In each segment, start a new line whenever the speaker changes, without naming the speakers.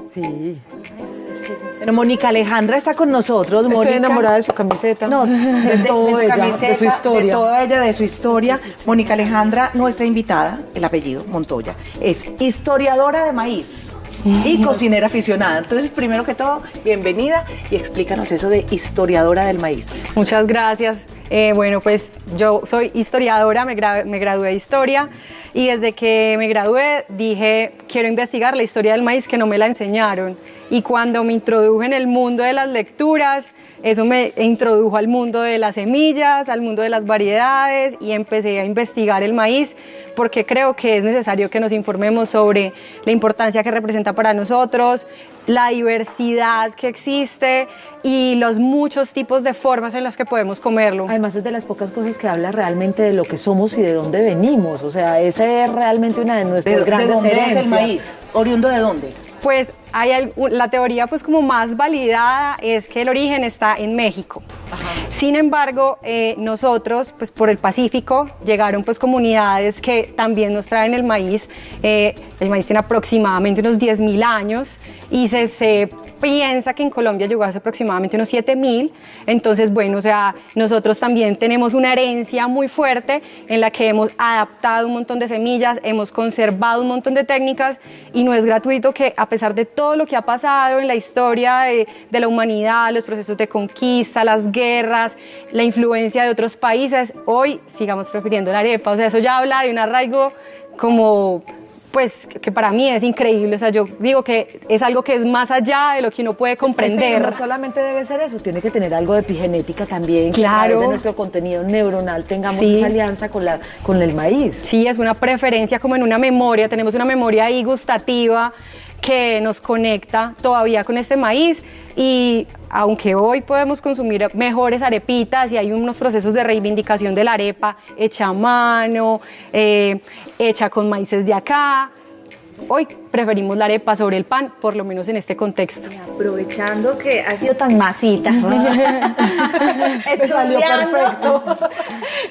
Sí. Pero Mónica Alejandra está con nosotros.
Estoy
Mónica,
enamorada de su camiseta.
No,
de todo
su
ella,
camiseta,
de su historia.
De toda ella, de su historia. Mónica Alejandra, nuestra invitada, el apellido Montoya, es historiadora de maíz y cocinera aficionada. Entonces, primero que todo, bienvenida y explícanos eso de historiadora del maíz.
Muchas gracias. Bueno, pues yo soy historiadora, me gradué de historia y desde que me gradué dije, quiero investigar la historia del maíz que no me la enseñaron. Y cuando me introduje en el mundo de las lecturas, eso me introdujo al mundo de las semillas, al mundo de las variedades y empecé a investigar el maíz porque creo que es necesario que nos informemos sobre la importancia que representa para nosotros, la diversidad que existe y los muchos tipos de formas en las que podemos comerlo.
Además es de las pocas cosas que habla realmente de lo que somos y de dónde venimos. O sea, esa es realmente una de nuestras grandes
¿De dónde
herencias.
es el maíz? ¿Oriundo de dónde?
Pues la teoría pues como más validada es que el origen está en México. Ajá. Sin embargo, nosotros pues por el Pacífico llegaron pues comunidades que también nos traen el maíz. El maíz tiene aproximadamente unos 10.000 años y se piensa que en Colombia llegó hace aproximadamente unos 7.000. Entonces, bueno, o sea, nosotros también tenemos una herencia muy fuerte en la que hemos adaptado un montón de semillas, hemos conservado un montón de técnicas y no es gratuito que a pesar de todo lo que ha pasado en la historia de la humanidad, los procesos de conquista, las guerras, la influencia de otros países, hoy sigamos prefiriendo la arepa. O sea, eso ya habla de un arraigo como... pues que para mí es increíble, o sea, yo digo que es algo que es más allá de lo que uno puede comprender.
No solamente debe ser eso, tiene que tener algo de epigenética también,
claro.
Que a través de nuestro contenido neuronal tengamos esa alianza con el maíz.
Sí, es una preferencia como en una memoria, tenemos una memoria ahí gustativa que nos conecta todavía con este maíz y aunque hoy podemos consumir mejores arepitas y hay unos procesos de reivindicación de la arepa hecha a mano, hecha con maíces de acá, hoy preferimos la arepa sobre el pan, por lo menos en este contexto.
Aprovechando que ha sido tan masita,
salió perfecto.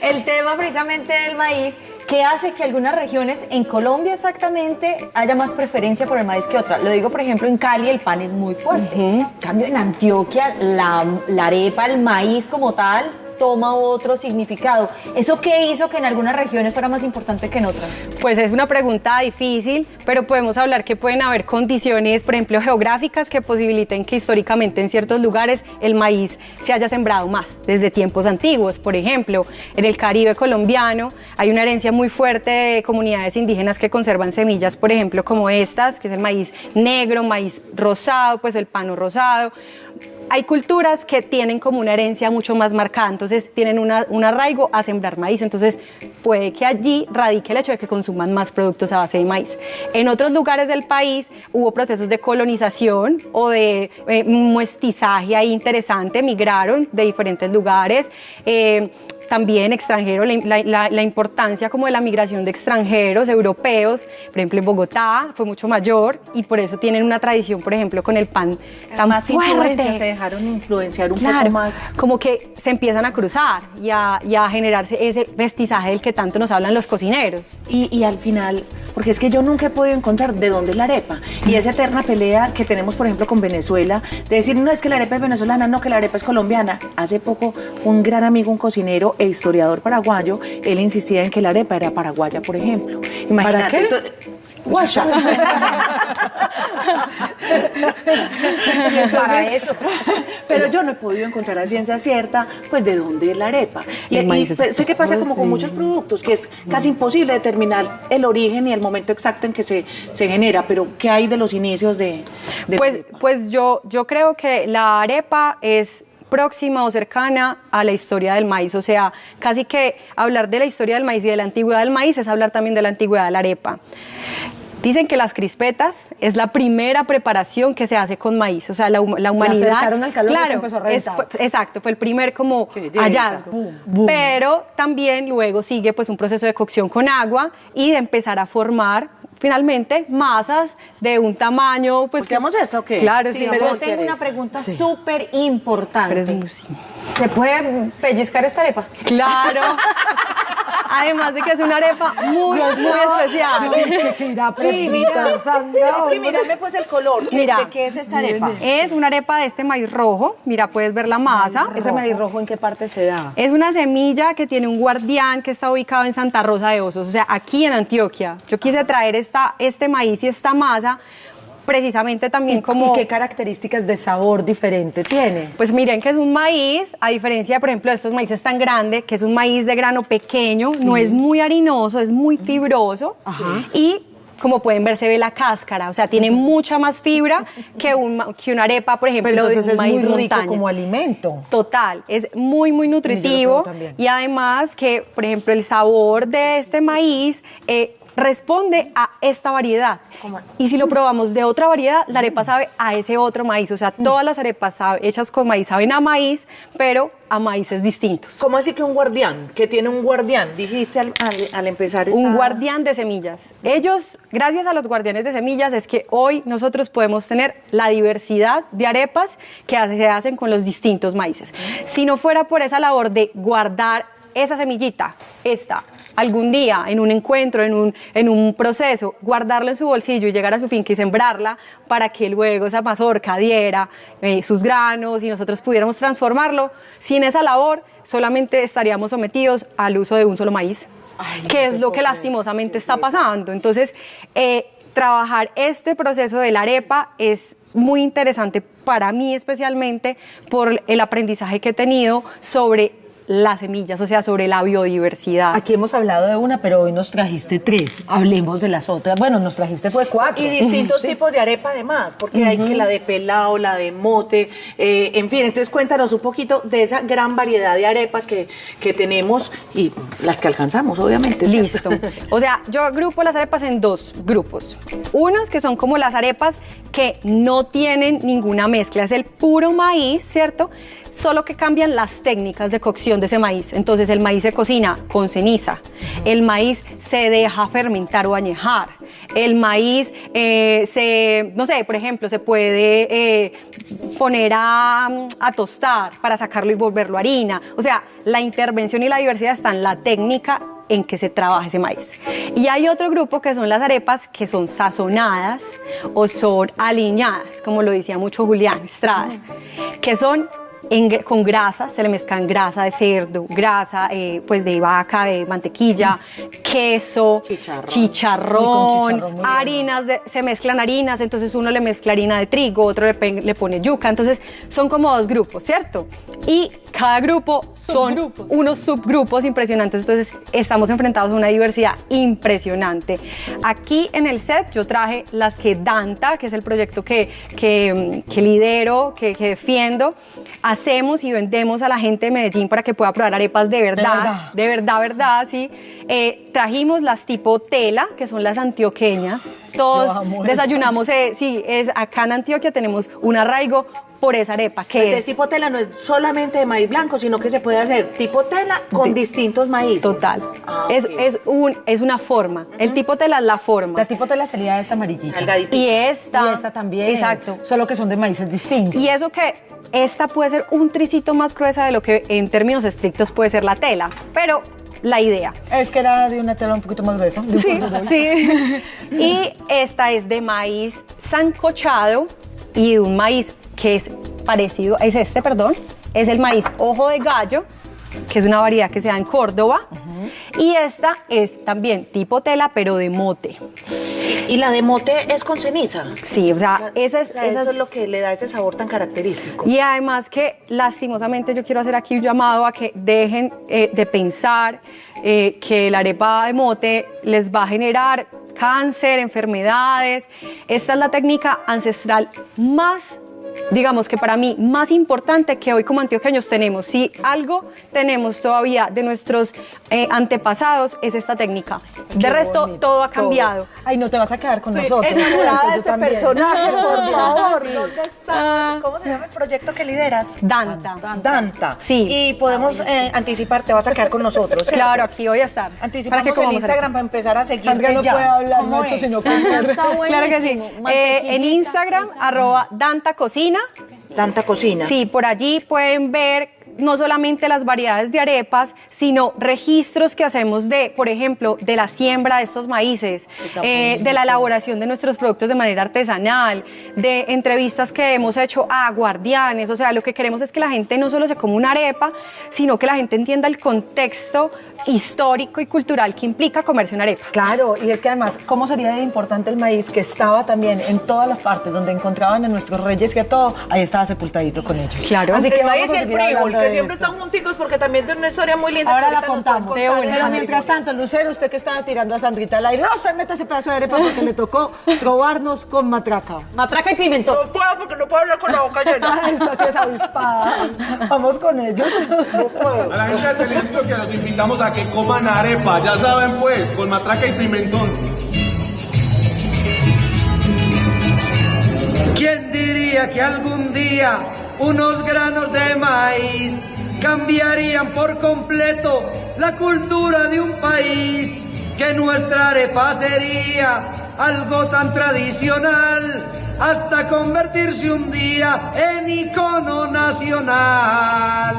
El tema precisamente del maíz, que hace que algunas regiones, en Colombia exactamente, haya más preferencia por el maíz que otras. Lo digo, por ejemplo, en Cali el pan es muy fuerte. En cambio, en Antioquia la arepa, el maíz como tal, toma otro significado. ¿Eso qué hizo que en algunas regiones fuera más importante que en otras?
Pues es una pregunta difícil, pero podemos hablar que pueden haber condiciones, por ejemplo, geográficas que posibiliten que históricamente en ciertos lugares el maíz se haya sembrado más, desde tiempos antiguos. Por ejemplo, en el Caribe colombiano hay una herencia muy fuerte de comunidades indígenas que conservan semillas, por ejemplo, como estas, que es el maíz negro, maíz rosado, pues el pano rosado. Hay culturas que tienen como una herencia mucho más marcada, entonces tienen un arraigo a sembrar maíz, entonces puede que allí radique el hecho de que consuman más productos a base de maíz. En otros lugares del país hubo procesos de colonización o de mestizaje ahí interesante, migraron de diferentes lugares. También extranjeros, la importancia como de la migración de extranjeros europeos, por ejemplo en Bogotá fue mucho mayor y por eso tienen una tradición, por ejemplo, con el pan tan
más
fuerte.
Se dejaron influenciar un
Claro,
poco más.
como que se empiezan a cruzar y a generarse ese mestizaje del que tanto nos hablan los cocineros.
Y al final, porque es que yo nunca he podido encontrar de dónde es la arepa. Y esa eterna pelea que tenemos, por ejemplo, con Venezuela, de decir, no, es que la arepa es venezolana, no, que la arepa es colombiana. Hace poco, un gran amigo, un cocinero e historiador paraguayo, él insistía en que la arepa era paraguaya, por ejemplo. Imagínate,
¿Para qué?
Guaya.
Para eso.
Pero yo no he podido encontrar a ciencia cierta, pues, de dónde es la arepa. Y sé que pasa como con muchos productos, que es casi imposible determinar el origen y el momento exacto en que se genera, pero ¿qué hay de los inicios de la arepa?
Pues yo creo que la arepa es próxima o cercana a la historia del maíz, o sea, casi que hablar de la historia del maíz y de la antigüedad del maíz es hablar también de la antigüedad de la arepa. Dicen que las crispetas es la primera preparación que se hace con maíz, o sea, la humanidad...
La acercaron al calor y se
claro,
empezó a reventar.
Exacto, fue el primer como hallazgo.
Boom, boom.
Pero también luego sigue pues un proceso de cocción con agua y de empezar a formar finalmente masas de un tamaño... pues
¿Volteamos esto o qué?
Claro,
Sí,
sí.
pero yo tengo una pregunta súper importante.
Pero es muy...
¿Se puede pellizcar esta arepa?
Claro. Además de que es una arepa muy, muy especial.
que irá a
Sí, mira,
preguntar, Sandra.
es que mírame pues el color.
Mira.
¿De qué es esta arepa?
Es una arepa de este maíz rojo. Mira, puedes ver la masa.
¿Ese maíz rojo en qué parte se da?
Es una semilla que tiene un guardián que está ubicado en Santa Rosa de Osos, o sea, aquí en Antioquia. Yo quise traer este maíz y esta masa precisamente también como...
¿Y qué características de sabor diferente tiene?
Pues miren que es un maíz, a diferencia, por ejemplo, de estos maíces tan grandes, que es un maíz de grano pequeño, no es muy harinoso, es muy fibroso. Y como pueden ver, se ve la cáscara, o sea, tiene mucha más fibra que una arepa, por ejemplo,
Pero
de
entonces
un
es
maíz
muy rico
montaña.
como alimento.
Total, es muy, muy nutritivo.
también.
Y además que, por ejemplo, el sabor de este maíz responde a esta variedad.
¿Cómo?
Y si lo probamos de otra variedad, la arepa sabe a ese otro maíz. O sea, todas las arepas hechas con maíz saben a maíz, pero a maíces distintos.
¿Cómo así que un guardián? Que tiene un guardián, dijiste al empezar
Un
esta-
guardián de semillas. Ellos, gracias a los guardianes de semillas, es que hoy nosotros podemos tener la diversidad de arepas que se hacen con los distintos maíces. Si no fuera por esa labor de guardar esa semillita, algún día, en un encuentro, en un proceso, guardarla en su bolsillo y llegar a su finca y sembrarla para que luego esa mazorca diera sus granos y nosotros pudiéramos transformarlo, sin esa labor solamente estaríamos sometidos al uso de un solo maíz, que es lo que lastimosamente está pasando. Entonces, trabajar este proceso de la arepa es muy interesante para mí especialmente por el aprendizaje que he tenido sobre las semillas, o sea, sobre la biodiversidad.
Aquí hemos hablado de una, pero hoy nos trajiste 3. Hablemos de las otras. Bueno, nos trajiste fue 4.
Y distintos tipos de arepa además, porque hay que la de pelao, la de mote, en fin, entonces cuéntanos un poquito de esa gran variedad de arepas que tenemos y las que alcanzamos, obviamente.
Listo. O sea, yo agrupo las arepas en 2 grupos. Unos que son como las arepas que no tienen ninguna mezcla, es el puro maíz, ¿cierto? Solo que cambian las técnicas de cocción de ese maíz. Entonces el maíz se cocina con ceniza, el maíz se deja fermentar o añejar, el maíz no sé, por ejemplo, se puede poner a tostar para sacarlo y volverlo harina. O sea, la intervención y la diversidad está en la técnica en que se trabaja ese maíz. Y hay otro grupo que son las arepas que son sazonadas o son aliñadas, como lo decía mucho Julián Estrada, que son con grasa, se le mezclan grasa de cerdo, grasa pues de vaca, de mantequilla, queso, chicharrón, harinas, se mezclan harinas, entonces uno le mezcla harina de trigo, otro le pone yuca, entonces son como 2 grupos, ¿cierto? Y cada grupo son unos subgrupos impresionantes, entonces estamos enfrentados a una diversidad impresionante. Aquí en el set yo traje las que Danta, que es el proyecto que lidero, que defiendo, hacemos y vendemos a la gente de Medellín para que pueda probar arepas de verdad, sí. Trajimos las tipo tela, que son las antioqueñas. Todos desayunamos, acá en Antioquia tenemos un arraigo por esa arepa, que
El tipo tela no es solamente de maíz blanco, sino que se puede hacer tipo tela con distintos maíces.
Total. Es una forma. El tipo tela es la forma.
La tipo tela sería esta amarillita.
Delgadita.
Y esta.
Y esta también.
Exacto.
Solo que son de maíces distintos.
Y eso que esta puede ser un tricito más gruesa de lo que en términos estrictos puede ser la tela, pero la idea.
Es que era de una tela un poquito más gruesa.
Sí. Y esta es de maíz sancochado y de un maíz que es parecido, es el maíz ojo de gallo, que es una variedad que se da en Córdoba. Y esta es también tipo tela, pero de mote.
Y la de mote es con ceniza.
Sí, o sea,
eso es lo que le da ese sabor tan característico.
Y además que lastimosamente yo quiero hacer aquí un llamado a que dejen de pensar que la arepa de mote les va a generar cáncer, enfermedades. Esta es la técnica ancestral más, digamos que para mí, más importante que hoy como antioqueños tenemos. Si algo tenemos todavía de nuestros antepasados es esta técnica. De resto,
bonito,
todo ha cambiado.
Ay, no te vas a quedar con nosotros.
Enamorada de
Yo
este
también.
personaje, por favor.
Sí.
¿Dónde está? ¿Cómo se llama el proyecto que lideras?
Danta.
Danta.
Sí.
Y podemos anticipar, te vas a quedar con nosotros. ¿cierto?
Claro, aquí voy a estar.
Anticipamos
que
el
comamos
Instagram para empezar a seguir.
Sandra no puede hablar mucho, sino con
Claro que sí. En Instagram, @DantaCocina.
Tanta cocina.
Sí, por allí pueden ver no solamente las variedades de arepas, sino registros que hacemos de, por ejemplo, de la siembra de estos maíces, de la elaboración de nuestros productos de manera artesanal, de entrevistas que hemos hecho a guardianes. O sea, lo que queremos es que la gente no solo se coma una arepa, sino que la gente entienda el contexto histórico y cultural que implica comerse una arepa.
Claro, y es que además, ¿cómo sería de importante el maíz que estaba también en todas las partes donde encontraban a nuestros reyes que a todo, ahí estaba sepultadito con ellos?
Claro.
Así que
El maíz
vamos
y
a
el
seguir
frijol,
hablando
que
de
siempre
esto.
están junticos porque también tiene una historia muy linda.
Ahora
que
la
ahorita nos puedes
contamos.
contar.
Pero mientras tanto, Lucero, usted que estaba tirando a Sandrita al aire, no se meta ese pedazo de arepa porque le tocó probarnos con matraca.
Matraca y pimentón.
No puedo porque no puedo hablar con la boca llena.
Ay, esta sí es avispada. Vamos con ellos.
A la gente del televisión que los invitamos a que coman arepa, ya saben pues, con matraca y pimentón.
¿Quién diría que algún día unos granos de maíz cambiarían por completo la cultura de un país? Que nuestra arepa sería algo tan tradicional hasta convertirse un día en icono nacional.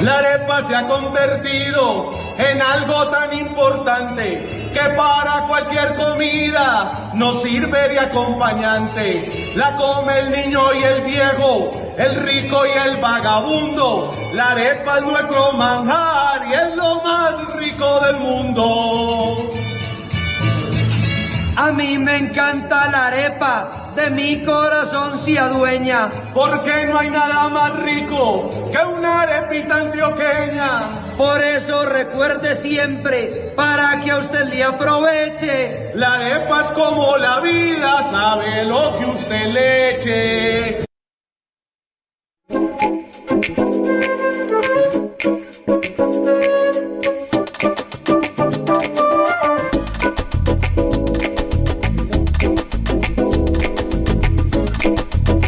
La arepa se ha convertido en algo tan importante que para cualquier comida nos sirve de acompañante. La come el niño y el viejo, el rico y el vagabundo. La arepa es nuestro manjar y es lo más rico del mundo.
A mí me encanta la arepa, de mi corazón se adueña.
Porque no hay nada más rico que una arepita antioqueña.
Por eso recuerde siempre, para que a usted le aproveche.
La arepa es como la vida, sabe lo que usted le eche.